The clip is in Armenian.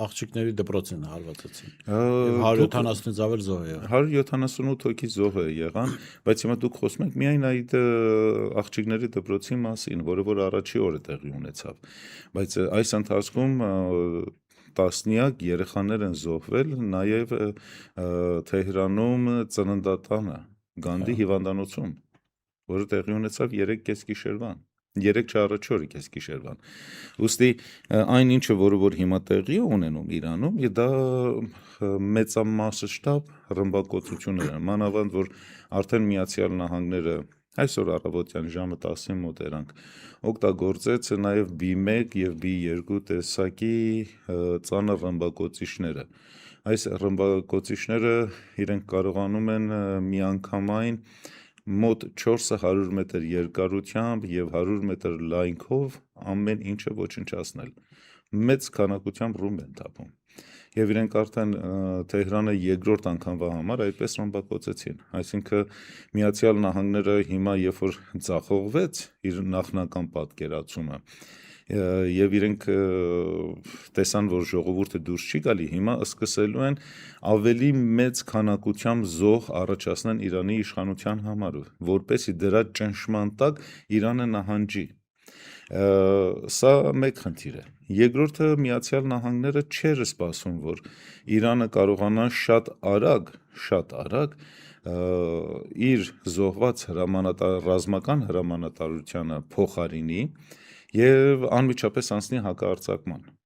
աղջիկների դպրոցին հարվածեցին։ Եվ 170-ից ավել զոհ է եղել։ 178 հոգի զոհ է եղան, բայց հիմա դուք խոսում եք միայն այդ աղջիկների դպրոցի մասին, որը որ առաջի օրը տեղի ունեցավ, բայց այս ընթացքում տասնյակ երեխաներ են զոհվել նաև Թեհրանում ծննդատանը Գանդի հիվանդանոցում, որը տեղի ունեցավ 3 գիշերվան, 3-4 կեսգիշերվան։ Ուստի այն ինչը որ հիմա տեղի է ունենում Իրանում, դա մեծամասշտաբ ռմբակոծություններ են, մանավանդ որ արդեն Միացյալ Նահանգները այսօր առավոտյան ժամը 10-ի մոտ երանք օգտագործեց նաև B1 եւ B2 տեսակի ծանր ռմբակոծիչները։ Այս ռմբակոծիչները իրենք կարողանում են միանգամայն մոտ 400 մետր երկարությամբ եւ 100 մետր լայնքով ամեն ինչը ոչնչացնել։ Մեծ քանակությամբ ռումբ են թափում։ Եվ իրենք արդեն Թեհրանը երկրորդ անգամվա համար այդպես ռմբակոծեցին։ Այսինքն Միացյալ Նահանգները հիմա երբ որ ձախողվեց իր նախնական պատկերացումը, եւ իրենք տեսան, որ ժողովուրդը դուրս չի գալի, հիմա սկսելու են ավելի մեծ քանակությամբ զոհ առաջացնել Իրանի իշխանության համար, որպեսզի դրա ճնշման տակ Իրանը նահանջի։ Սա մեկ խնդիր է։ Երկրորդը Միացյալ Նահանգները չէր սպասում, որ Իրանը կարողանա շատ արագ իր զոհված ռազմական հրամանատարությանը փոխարինի եւ անմիջապես անցնի հակահարձակման։